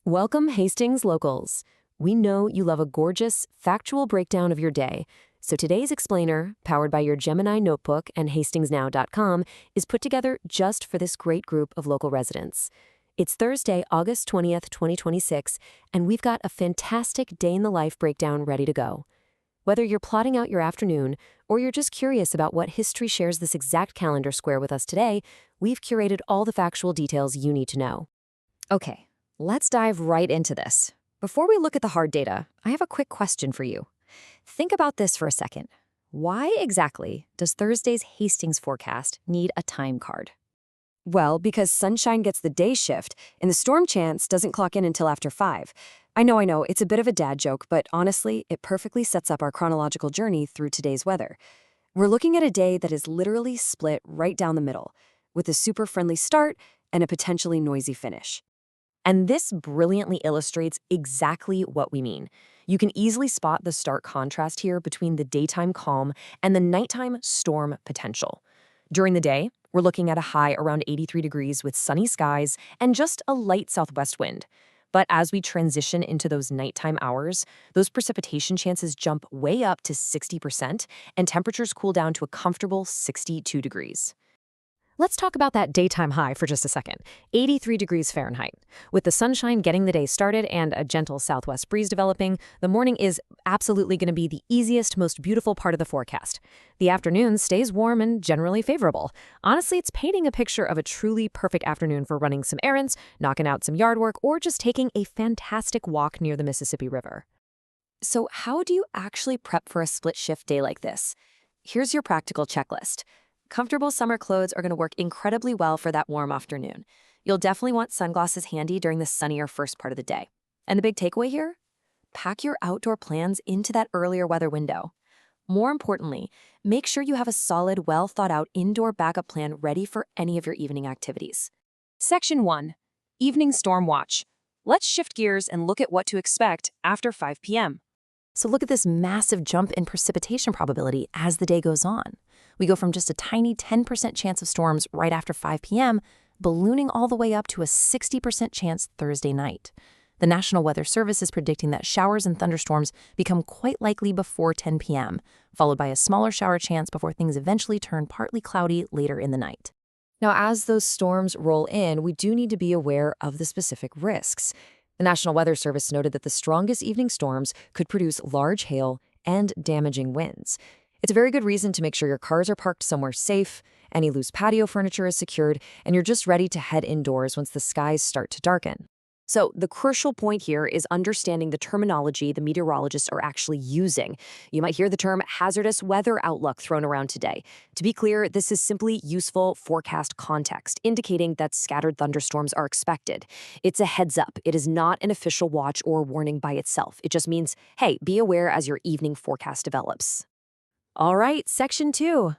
Welcome, Hastings locals. We know you love a gorgeous, factual breakdown of your day. So today's explainer, powered by your Gemini notebook and hastingsnow.com, is put together just for this great group of local residents. It's Thursday, August 20th, 2026, and we've got a fantastic day-in-the-life breakdown ready to go. Whether you're plotting out your afternoon or you're just curious about what history shares this exact calendar square with us today, we've curated all the factual details you need to know. Okay, let's dive right into this. Before we look at the hard data, I have a quick question for you. Think about this for a second. Why exactly does Thursday's Hastings forecast need a time card? Well, because sunshine gets the day shift, and the storm chance doesn't clock in until after 5. I know, it's a bit of a dad joke, but honestly, it perfectly sets up our chronological journey through today's weather. We're looking at a day that is literally split right down the middle, with a super friendly start and a potentially noisy finish. And this brilliantly illustrates exactly what we mean. You can easily spot the stark contrast here between the daytime calm and the nighttime storm potential. During the day, we're looking at a high around 83 degrees with sunny skies and just a light southwest wind. But as we transition into those nighttime hours, those precipitation chances jump way up to 60% and temperatures cool down to a comfortable 62 degrees. Let's talk about that daytime high for just a second, 83 degrees Fahrenheit. With the sunshine getting the day started and a gentle southwest breeze developing, the morning is absolutely going to be the easiest, most beautiful part of the forecast. The afternoon stays warm and generally favorable. Honestly, it's painting a picture of a truly perfect afternoon for running some errands, knocking out some yard work, or just taking a fantastic walk near the Mississippi River. So how do you actually prep for a split shift day like this? Here's your practical checklist. Comfortable summer clothes are going to work incredibly well for that warm afternoon. You'll definitely want sunglasses handy during the sunnier first part of the day. And the big takeaway here? Pack your outdoor plans into that earlier weather window. More importantly, make sure you have a solid, well-thought-out indoor backup plan ready for any of your evening activities. Section 1. Evening Storm Watch. Let's shift gears and look at what to expect after 5 p.m. So look at this massive jump in precipitation probability as the day goes on. We go from just a tiny 10% chance of storms right after 5 p.m., ballooning all the way up to a 60% chance Thursday night. The National Weather Service is predicting that showers and thunderstorms become quite likely before 10 p.m., followed by a smaller shower chance before things eventually turn partly cloudy later in the night. Now, as those storms roll in, we do need to be aware of the specific risks. The National Weather Service noted that the strongest evening storms could produce large hail and damaging winds. It's a very good reason to make sure your cars are parked somewhere safe, any loose patio furniture is secured, and you're just ready to head indoors once the skies start to darken. So the crucial point here is understanding the terminology the meteorologists are actually using. You might hear the term hazardous weather outlook thrown around today. To be clear, this is simply useful forecast context, indicating that scattered thunderstorms are expected. It's a heads up. It is not an official watch or warning by itself. It just means, hey, be aware as your evening forecast develops. All right, Section 2.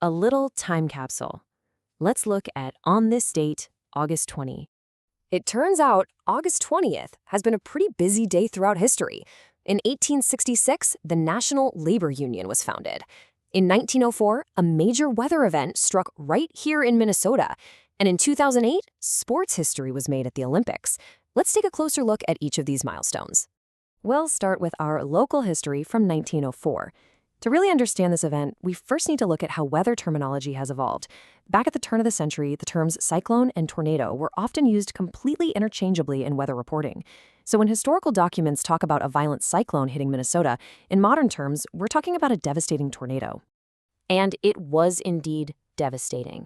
A little time capsule. Let's look at on this date, August 20. It turns out August 20th has been a pretty busy day throughout history. In 1866, the National Labor Union was founded. In 1904, a major weather event struck right here in Minnesota. And in 2008, sports history was made at the Olympics. Let's take a closer look at each of these milestones. We'll start with our local history from 1904. To really understand this event, we first need to look at how weather terminology has evolved. Back at the turn of the century, the terms cyclone and tornado were often used completely interchangeably in weather reporting. So when historical documents talk about a violent cyclone hitting Minnesota, in modern terms, we're talking about a devastating tornado. And it was indeed devastating.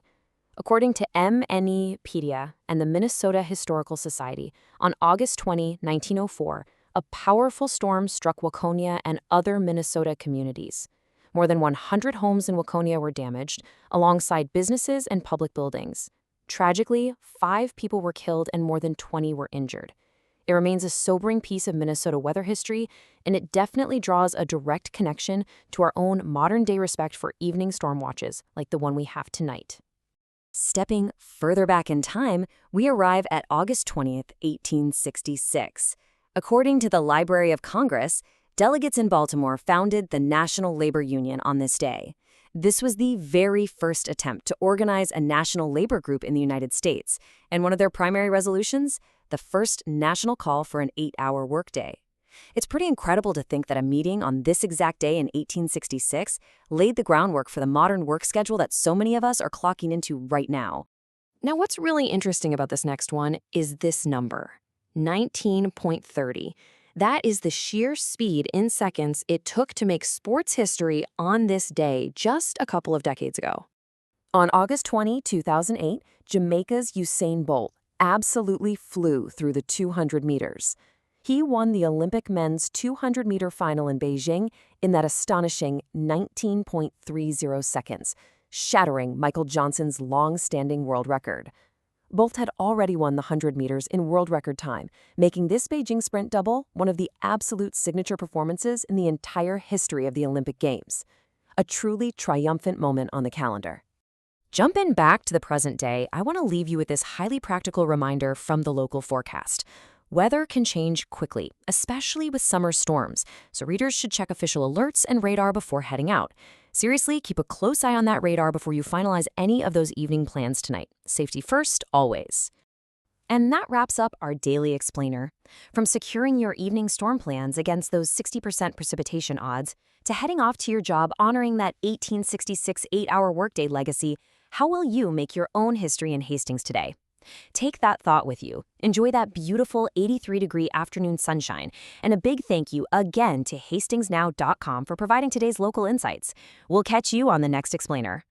According to MNEpedia and the Minnesota Historical Society, on August 20, 1904, a powerful storm struck Waconia and other Minnesota communities. More than 100 homes in Waconia were damaged, alongside businesses and public buildings. Tragically, 5 people were killed and more than 20 were injured. It remains a sobering piece of Minnesota weather history, and it definitely draws a direct connection to our own modern-day respect for evening storm watches like the one we have tonight. Stepping further back in time, we arrive at August 20th, 1866. According to the Library of Congress, delegates in Baltimore founded the National Labor Union on this day. This was the very first attempt to organize a national labor group in the United States, and one of their primary resolutions, the first national call for an 8-hour workday. It's pretty incredible to think that a meeting on this exact day in 1866 laid the groundwork for the modern work schedule that so many of us are clocking into right now. Now, what's really interesting about this next one is this number, 19.30. That is the sheer speed in seconds it took to make sports history on this day just a couple of decades ago. On August 20, 2008, Jamaica's Usain Bolt absolutely flew through the 200 meters. He won the Olympic men's 200-meter final in Beijing in that astonishing 19.30 seconds, shattering Michael Johnson's long-standing world record. Bolt had already won the 100 meters in world record time, making this Beijing sprint double one of the absolute signature performances in the entire history of the Olympic Games. A truly triumphant moment on the calendar. Jumping back to the present day, I want to leave you with this highly practical reminder from the local forecast. Weather can change quickly, especially with summer storms, so readers should check official alerts and radar before heading out. Seriously, keep a close eye on that radar before you finalize any of those evening plans tonight. Safety first, always. And that wraps up our Daily Explainer. From securing your evening storm plans against those 60% precipitation odds, to heading off to your job honoring that 1866 8-hour workday legacy, how will you make your own history in Hastings today? Take that thought with you. Enjoy that beautiful 83-degree afternoon sunshine. And a big thank you again to HastingsNow.com for providing today's local insights. We'll catch you on the next Explainer.